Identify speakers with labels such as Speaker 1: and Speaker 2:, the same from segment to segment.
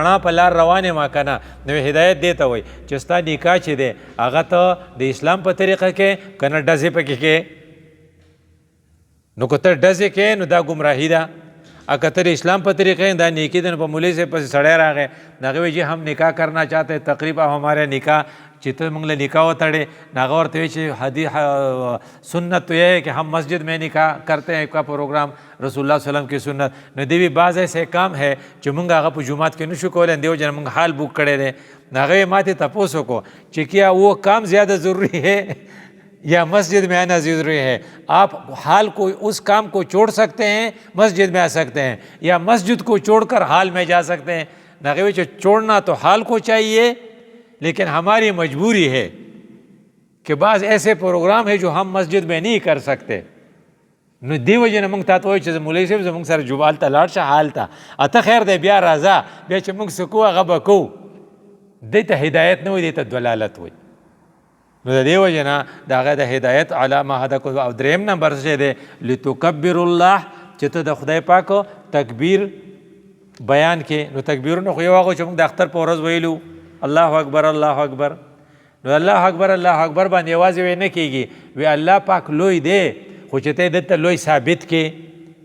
Speaker 1: رڼا په لار روان یم که نه. نو هدایت دې ته وایي چې ستا نکاح چې دی هغه ته د اسلام په طریقه کې که نه ډزې پکې کې. نو که ته ډزې کې نو دا ګمراهي ده. اگر ته اسلام په طریقے دا نیکی دن په مولوی سے پس سڑے راغے ناغوی جی ہم نکاح کرنا چاہتے ہیں تقریبا ہمارے نکاح چیتے منگلے نکاح تڑے ناغور تویچے حدیث سنت تو یہ ہے کہ ہم مسجد میں نکاح کرتے ہیں کا پروگرام رسول اللہ صلی اللہ علیہ وسلم کی سنت نو دیوی بعض ایسے کام ہے جو منگا آغا پو جماعت کے نشو کولیں دیو جن منگا حال بک کرے دے ناغوی ماتی تپوسو کو چکیا وہ کام زیادہ ضروری ہے یا مسجد میں آنا ضروری ہے. آپ حال کو اس کام کو چھوڑ سکتے ہیں مسجد میں آ سکتے ہیں یا مسجد کو چھوڑ کر حال میں جا سکتے ہیں. ناغوی چھوڑنا تو حال کو چاہیے لیکن ہماری مجبوری ہے کہ بعض ایسے پروگرام ہے جو ہم مسجد میں نہیں کر سکتے. نو دیو جن منگ تا توی چیز مولوی صاحب زمونږ سره جوبال ته لاړ شه حال ته اته خیر دی بیا راځه بیا چې موږ څه کوو هغه به کوو. دې ته هدایت نه وایي دې ته دلالت وایي. نو د دې وجې نه د هغه د هدایت علی ما هداکم. او دریم نمبر چې دی لتکبروا الله چې ته د خدای پاک تکبیر بیان کې. نو تکبیرونه خو یو هغه چې موږ د اختر په ورځ ویلو الله اکبر الله اکبر. نو الله اکبر الله اکبر باندې یوازې وی نه کېږي وی الله پاک لوی دی خو چې ته دلته لوی ثابت کې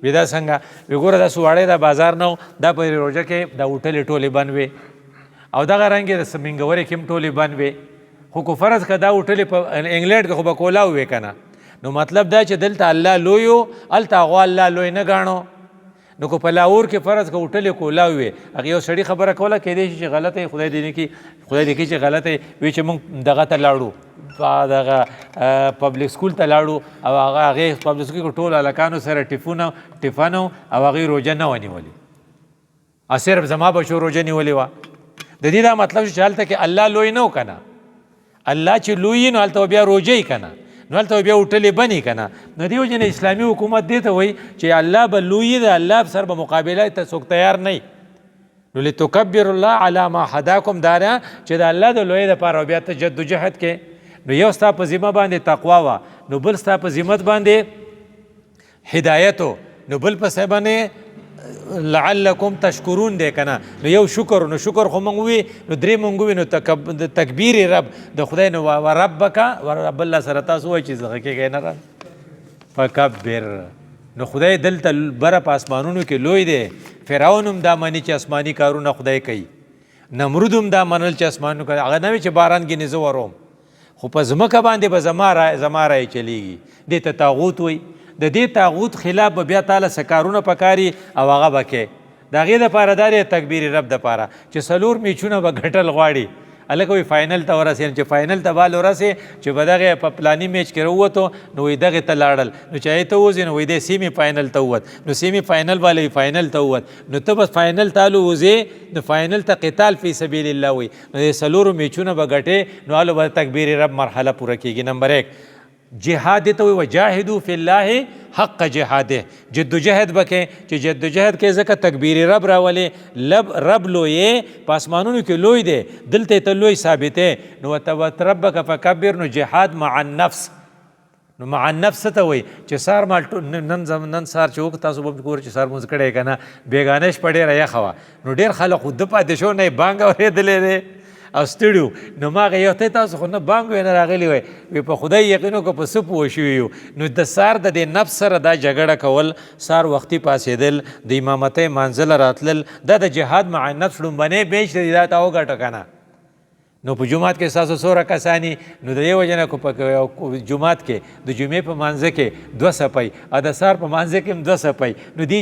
Speaker 1: وی دا څنګه وی ګوره دا سواړی دا بازار نه دا په روژه کې دا هوټلې ټولې بند وې او دغه رنګې د سمینګورې کې هم ټولې بند وې. خو کو فرض که دا هوټلې په انګلینډ کې خو به کولاو وې که نه. نو مطلب دا چې دلته الله لوی و هلته هغه الله لوی نه ګاڼو. نو که په لاهور کې فرض که هوټلې کولاو وې هغې یو سړي خبره کوله کیدای شي چې غلطه یې خدای دې نه کړي چې غلطه یې وی چې موږ دغه ته لاړو دغه پبلک سکول ته لاړو او هغې پبلک سکول کې ټول هلکانو سره ټفن او هغې روژه نه وه نیولې او صرف زما بچو روژه نیولې وه. د دې دا مطلب چې هلته کې الله لوی نه و که نه. الله چې لوی نو هلته بیا روژه که نه نو هلته بیا هوټلې بنې که نه. نو دې وجې نه اسلامي حکومت دې ته وایي چې الله به لوی د الله سره به مقابله ته څوک تیار نه وي. نو لتکبر الله علی ما هداکم دا ده چې د الله د لوی دپاره بیا ته جد و جهد کې. نو یو ستا په ذمه باندې تقوا وه نو بل ستا په ذمت باندې هدایت و نو بل پسې باندې لعلکم تشکرون دی که نه. نو یو شکر نو شکر خو مونږ ووي نو درې مونږ ووي نو تکبیر رب د خدای نو وربک ورب الله سره تاسو وایي چې زغه کېږئ نه فکبر. نو خدای دلته بره په اسمانونو کې لوی دی. فرعون هم دا مني چې اسماني کارونه خدای کوي. نمرود هم دا منل چې اسمانونو کوي. هغه نه وي چې باران کې نه زه وروم خو په ځمکه باندې به زما رایې چلیږي. دې ته طاغوت وایي. د دې طاغوت خلاف به بیا تعالی څه کارونه پکاري او هغه به کې. د هغې دپاره دا دی تکبیر رب دپاره چې څلور میچونه به ګټل غواړي هلکه وایي فاینل ته ورسېږي چې فاینل ته بال ورسې چې به دغې په پلاني میچ کې راووتو نو وایي دغې ته لاړل نو چې هغې ته وځي نو وایي دی سیمې فاینل ته ووت نو سیمې فاینل والا وایي فاینل ته ووت نو ته بس فاینل تالو وځې نو فاینل ته قتال فی سبیل الله وایي نو د څلورو میچونه به ګټې نو هلو به تکبیر رب مرحله پوره کېږي. نمبر 1 جهاد ته وایي وجاهدوا فی الله حق جهاده. جد و جهد بکې چې جد و جهد کې ځکه تکبیر رب راولې رب لوی په اسمانونو کې لوی دی دلته ته لوی ثابتې. نو ربک فکبر نو جهاد مع النفس. نو مع النفس ته وایي چې سار مال نن سار چې وکړو تاسو به ګورئ چې سار مونځ کړی که نه بېګانه شپه ډېره یخه وه نو ډېر خلک خو ده پاتې شو نه یې بانګ اورېدلی دی او ستړي نو ما هغه یو ته تاسو خو نه بانګ وی نه راغلی وی په خدای یقین وکړه په څه پوه شوي یو. نو د سار د دې نفس سره دا جګړه کول سار وختي پاسېدل د امامتۍ مانځله راتلل دا د جهاد مع النفس لومبنی بیچ دی دا ته وګټه که نه. نو په جومات کې ستاسو څومره کساني نو د دې وجې نه په جومات کې د جمعې په مانځه کې 2 څپۍ او د سهار په مانځه کې هم 2 څپۍ نو دې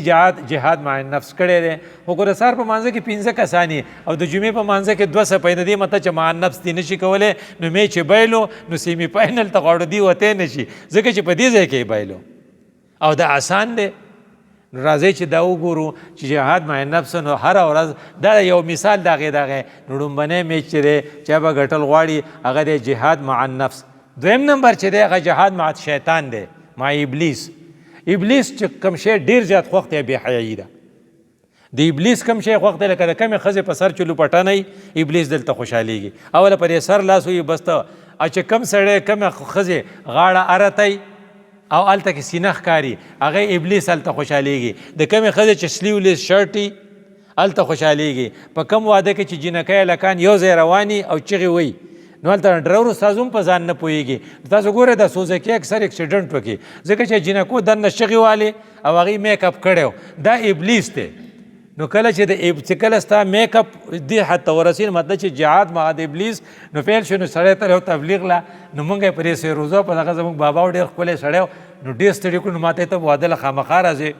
Speaker 1: جهاد مع النفس کړی دی. خو که د سهار په مانځه کې 15 کساني او د جمعې په مانځه کې 2 څپۍ د دې مطلب چې مع النفس دې نشي کولی نو مې چې بایلو نو سیمې فاینل ته غواړو دې وتی نشي ځکه چې په دې ځای کې یې بایلو او دا آسان دی. راځئ چې دا وګورو چې جهاد مع النفس نو هره ورځ دا یو مثال د هغې نو لومبنی میچ چې دی چا به ګټل غواړي هغه دی جهاد مع النفس. دویم نمبر چې دی هغه جهاد مع شیطان دی مع ابلیس. ابلیس چې کوم شی ډېر زیات خوښ دی بې حیایي ده. د ابلیس کوم شی خوښ دی لکه د کمې ښځې په سر چې لوپټنی ابلیس دلته خوشحالېږي اوله پر یې سر لاس وي بس ته او چې کم سړی کمې ښځې غاړه ارتی او هلته کې سینه ښکاري هغه ابلیس هلته خوشحالېږي. د کمې ښځې چې سلیولیس شرټ وي هلته خوشحالیږي. په کم واده کې چې جینکۍ هلکان یو ځای رواني او چغې وایي نو هلته ډرایور استاد هم په ځان نه پوهېږي. تاسو ګورئ د سوزکي اکثر اکسیډنټ وکړي ځکه چې جینکو دننه چغې والې او هغې میک اپ کړی دا ابلیس دی. نو کله چې کله ستا میک اپ دې حد ته ورسېږي مطلب چې جهاد مع د ابلیس نو پیل شو. نو سړی تل یو تبلیغ له نو مونږ یې په دې سیروزو په دغه زموږ بابا ډېر ښکلی سړی نو ډېر ستړي کړو. نو ما ته ته واده له خامخا راځې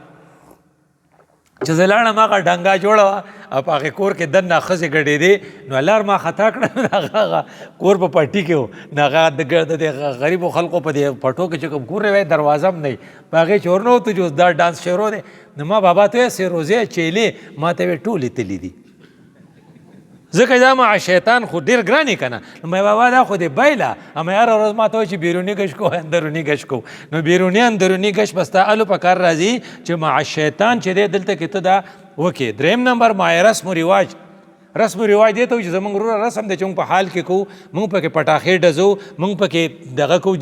Speaker 1: چې زه لاړم هغه ډنګا جوړه وه او په هغې کور کې دننه ښځې ګډېدې نو لار ما خطا کړه. هغه کور په پټي کې و نو هغه د غریبو خلکو په دې پټو کې چې کوم کور وی دروازه هم نه وي په هغې چې ورنه وتو چې دا ډانس شروع دی. نو ما بابا ته سیروزې چیلې ما ته وې ټولې تللي دي ځکه دا مع شیطان خو ډېر ګرانې که نه. نو مې بابا دا خو دې بایله اما هره ورځ ما ته وایي چې بیروني ګش کوو اندروني ګش کوو. نو بیروني اندروني ګش به ستا الو په کار راځي چې مع شیطان چې دی دلته کې ته دا وکړې. درېیم نمبر مع رسم و رواج. رسم و رواج دی ته وایي چې زموږ وروره رسم دی چې موږ په حال کې کوو موږ پکې پټاخې ډزو موږ پکې دغه کوو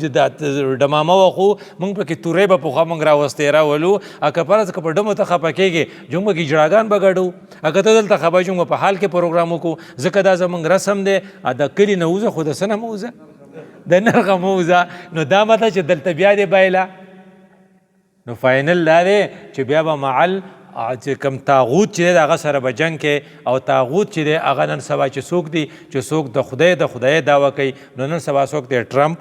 Speaker 1: ډمامه وخو موږ پکې تورې به پخوا موږ راوستې راولو. که فرض که په ډمو ته خفه کېږې چې موږ پکې ژړاګان به ګډو که ته دلته خفه شو موږ په حال کې پروګرام وکړو ځکه دا زموږ رسم دی. د کلي نه وځه خو د څه نه مه وځه د نرخه مه وځه. نو دا مطلب چې دلته بیا دی بایله. نو فاینل دا دی چې بیا به معل چې کوم طاغوت چې دی د هغه سره به جنګ کې او طاغوت چې دی هغه نن سبا چې څوک دی چې څوک د خدای دعوه کوي نو نن سبا څوک دی ټرمپ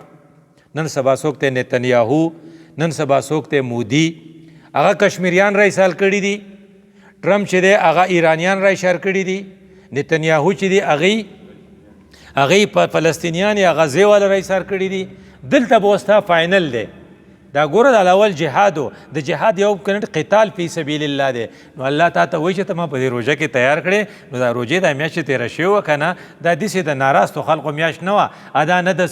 Speaker 1: نن سبا څوک دی نتنیاهو نن سبا څوک دی مودي هغه کشمیریان را ایسال کړي دي. ټرمپ چې دی هغه ایرانیان را اشار کړي دي. نتنیاهو چې دی هغې په فلسطینیان یا غزې والا را ایسار کړي دي. دلته به اوس تا فاینل دی. دا ګوره د اول جهادو د جهاد یو قتال فی سبیل الله دی. نو الله تا ته وایي چې ته ما په دې روژه کې تیار کړې. نو دا روژې دا میاشت چې تېره شوې وه که نه دا داسې د ناراستو خلقو میاشت نه وه دا نه د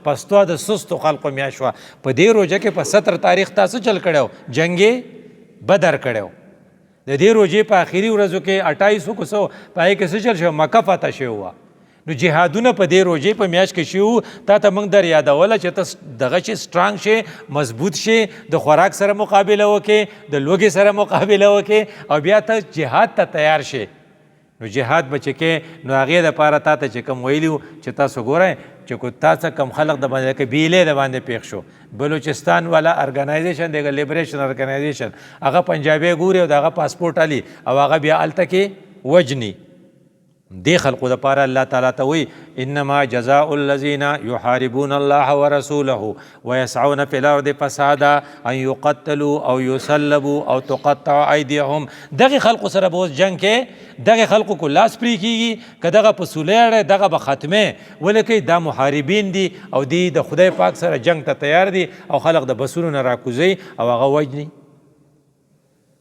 Speaker 1: پستو د سستو خلقو میاشت وه. په دې روژه کې په 17 تاریخ تا څه چل کړی و جنګ بدر کړی و. د دې روژې په آخري ورځو کې 2800 په هغې کې څه چل شوی مکه فتح شوی وه. نو جهادونه په دې روژې په میاشت کې شي تا ته موږ در یادوله چې ته دغه شي سټرانګ شي مضبوط شي د خوراک سره مقابله وکې د لوږې سره مقابله وکې او بیا ته جهاد ته تیار شي. نو جهاد به چې کې نو هغې دپاره تا ته چې کوم ویلي وو چې تاسو ګورئ چې کو تاسو کم خلق د باندې کې بیلې د باندې پیښ شو. بلوچستان والا ارګنایزیشن د لیبریشن ارګنایزیشن هغه پنجابی ګوري او دغه پاسپورټ علي او هغه بیا هلته کې وجني. دې خلقو دپاره الله تعالی ته وایي انما جزاء الذین یحاربون الله ورسوله ویسعون فی الارض فسادا ان یقتلوا او یصلبوا او تقطع ایدیهم. دغه خلقو سره به اوس جنګ کې دغه خلقو کو لاس پرې کېږي که دغه په سولی دغه به ختمې ولکې دا محاربین دي او دی د خدای پاک سره جنګ ته تیار دي او خلق د بسونو نه راکوزوي او هغه وجني.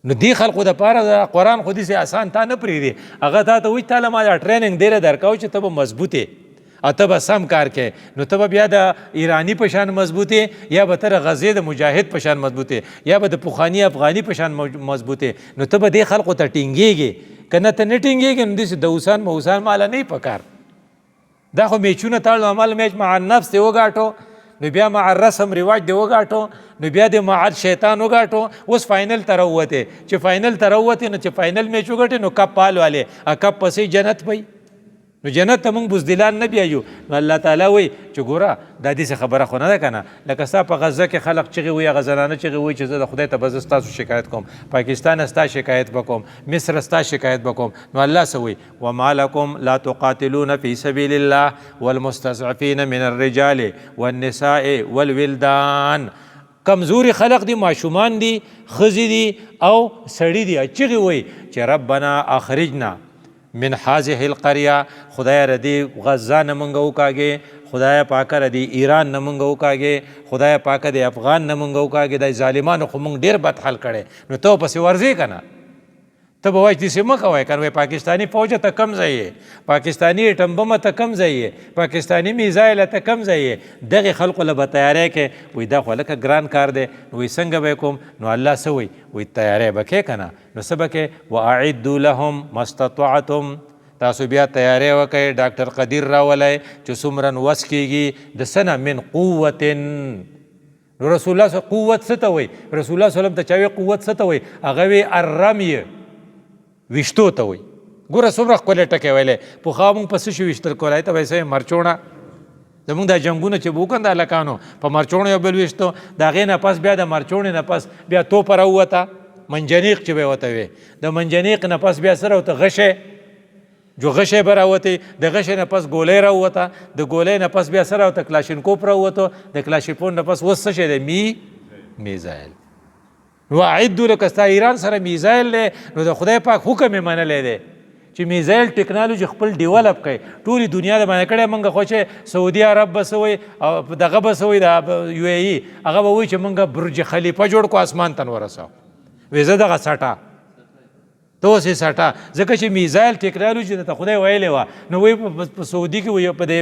Speaker 1: نو دی خلقو دپاره د قرآن خو داسې آسان تا نه پرېږدي هغه تا ته وایي تاله ما دا ټریننګ ډېره درکوو چې ته به مضبوط یې او ته به سم کار کوې. نو ته به بیا د ایراني په شان مضبوط یې یا به ته د غزې د مجاهد په شان مضبوط یې یا به د پخواني افغاني په شان مضبوط یې. نو ته به دې خلقو ته ټینګېږې که نه ته نه ټینګېږې نو داسې دوسان موسان ماله نه په کار. دا خو میچونه تړلو عمل میچ مع النفس دی وګاټو نو بیا مع رسم رواج دی وګاټو نو بیا د مع شیطان وګاټو. اوس فاینل ته راووتې چې فاینل ته راووتې نو چې فاینل میچ وګټې نو کپ پال والې کپ پسې جنت پی نو جنت ته موږ بزدلان نه بیایو. نو الله تعالی وایي چې ګوره دا داسې خبره خو نه ده که نه لکه ستا په غزه کې خلق چغې وایي هغه زنانه چغې وایي چې زه د خدای ته به زه ستاسو شکایت کوم پاکستان ستا شکایت به کوم مصر ستا شکایت به کوم. نو الله څه وایي وما لکم لا تقاتلون فی سبیل الله والمستضعفین من الرجال والنساء والولدان. کمزوري خلق دي ماشومان دي ښځې دي او سړي دي چغې وایي چې ربنا اخرجنا من هذه القريه خدای ردی غزه نه مونږ وکاږې خدای پاکه ردی ایران نه مونږ وکاږې خدای پاکه د افغان نه مونږ وکاږې د ظالمانو خو مونږ ډېر بد حل کړی. نو ته پسې ورځې که نه ته به وایي داسې مه کوئ که پاکستاني فوجه ته کم ځای یې پاکستاني ایټم بمه ته کم ځای یې پاکستاني میزایله ته کم ځای یې. دغې خلقو له به تیاری کوې وایي دا خو هلکه ګران کار دی نو وایي څنګه به یې کوم نو الله څه وایي وایي تیاری به کوې که نه نو څه به کوې واعدو لهم ما استطعتم تاسو بیا تیاری وکئ ډاکټر قدیر راولی چې څومره وس کېږي د څه نه من قوت. نو رسول الله قوت څه ته وایي رسول الله وسلم ته چا وایي قوت څه ته وایي هغه وایي الرمی ویشتو ته وایي ګوره څومره ښکلی ټکی ویلی پخوا موږ په څه شي ویشتل کولای ته ویسه مرچوڼه زمونږ دا جنګونه چې به وکړه د هلکانو په مرچوڼو یو بل ویشتو د هغې نه پس بیا د مرچوڼې نه پس بیا توپه راووته منجنیق چې به یې ورته وی د منجنیق نه پس بیا څه راوته غشی جو غشی به راوتې د غشی نه پس ګولۍ راووته د ګولۍ نه پس بیا څه راوته کلاشینکوف راووته د کلاشینکوف نه پس اوس څه شی دی میزایل نو اعدو لکه ستا ایران سره میزایل دی نو د خدای پاک حکم یې منلی دی چې میزایل ټکنالوژي خپل ډیولپ کړي ټولې دنیا د باندې کړی موږ خو چې سعودي عرب به څه وایي او دغه به څه وایي د یو ای ای هغه به وایي چې موږ برج خلیفه جوړ کړو اسمان ته ورسو وایي زه دغه سټه ته اوس یې سټه ځکه چې میزایل ټکنالوژي ته خدای ویلې وه نو وایي په سعودي کې وایي په دې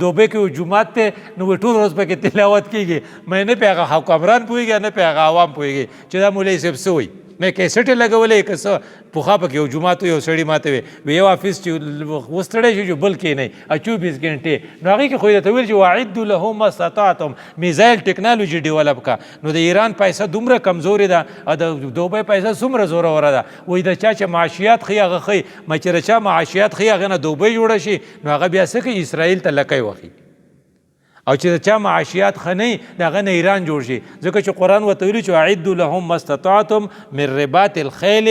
Speaker 1: دوبۍ کې وایي جومات دی نو وایي ټول ورځ پکې تلاوت کېږي مې نه پې هغه حکمران پوهېږي نه پې هغه عوام پوهېږي چې دا مولوي صاحب څه وایي مې کیسټې لګولې که څه پخوا پکې یو جومات یو سړي ماته وی یو آفس چې وستړی شي چې بل کښېنئ 24 ګنټې نو هغې کې خو یې درته ویل چې واعدو له ما استطعتم میزایل ټکنالوژي ډیولپ کا نو د ایران پیسه دومره کمزورې ده او د دوبۍ پیسه څومره زوروره ده وایي د چا چې معاشیات ښي هغه ښي مې چې د چا معاشیات ښي هغه نه دوبۍ جوړه شي نو هغه بیا څه کوي اسرائیل ته لکۍ وخي او چې د چا معاشیات ښه نه وي د هغه نه ایران جوړ شي ځکه چې قرآن ورته ویلي چې اعدوا لهم ما استطعتم من رباط الخیل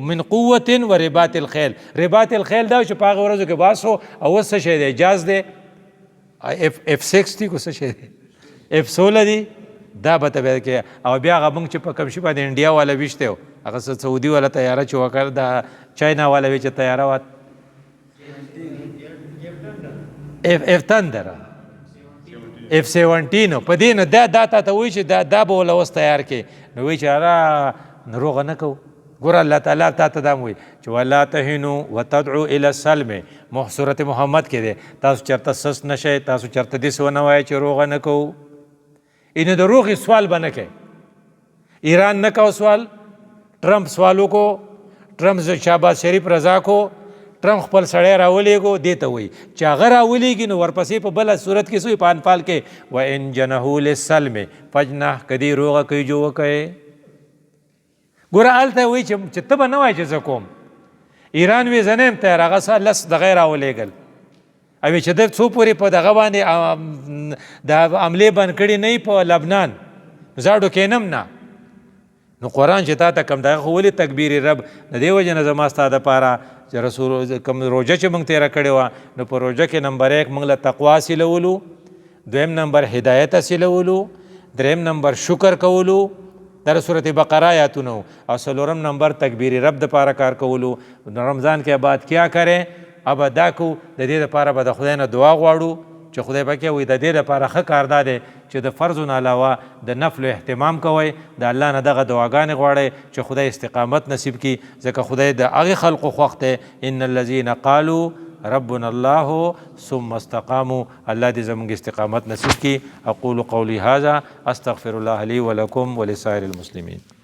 Speaker 1: من قوة و رباط الخیل رباط الخیل دا چې په هغه ورځو کې باسو او اوس څه شی دی جاز دی F6 دی کو څه شی دی F16 دی دا به ته بیا کې او بیا هغه موږ چې په کوم شي باندې انډیا والا ویشتی و هغه سعودي والا تیاره چې وکړ د چاینا والا وی چې تیاره وه F تندر F17 په دې نه دا تا ته وایي چې دا به وله اوس تیار کړي نو وایي چې هغه روغه نه کوو ګوره الله تعالی تا ته دا هم وایي چې ولا تهنوا وتدعوا الى السلم سورت محمد کې دی تاسو چېرته سست نه شئ تاسو چېرته داسې ونه وایئ چې روغه نه کوو اینو د روغې سوال به نه کوي ایران نه کو سوال ټرمپ سوال وکړو ټرمپ شهباز شریف رضا کو ټرمپ خپل سړی راولېږو دې ته وایي چې هغه راولېږي نو ورپسې په بله صورت کې څه په انفال کې وان جنحوا للسلم فاجنح که دې روغه کوي جو وکړئ ګوره هلته وایي چې ته به نه وایې چې زه کوم ایران وایي زه نه یم تیار هغه څه لس دغه یې راولېږل او چې ده څو پورې په دغه باندې د حملې بند کړي نه په لبنان زاړو کینم نه نو قرآن چې تا ته کوم دغه خو ولې تکبیر رب د دې وجې نه زما ستا دپاره چې رسول کوم روژه چې موږ تېره کړې وه نو په روژه کې نمبر 1 موږ له تقوا حاصلولو دویم نمبر هدایت حاصلولو دریم نمبر شکر کولو در صورت بقره آیاتونه او څلورم نمبر تکبیر رب دپاره کار کولو رمضان کې بعد کیا کریں اب ادا کو د دې دپاره به د خدای نه دعا غواړو چې خدای پاک وایي د دې دپاره ښه کار دا دی چې د فرضو نه علاوه د نفلو اهتمام کوئ د الله نه دغه دعاګانې غواړئ چې خدای استقامت نصیب کړي ځکه خدای د هغې خلقو خوښ دی ان الذین قالوا ربنا الله ثم استقاموا الله دې زموږ استقامت نصیب کړي اقول قولي هذا استغفر الله لي ولكم ولسائر المسلمين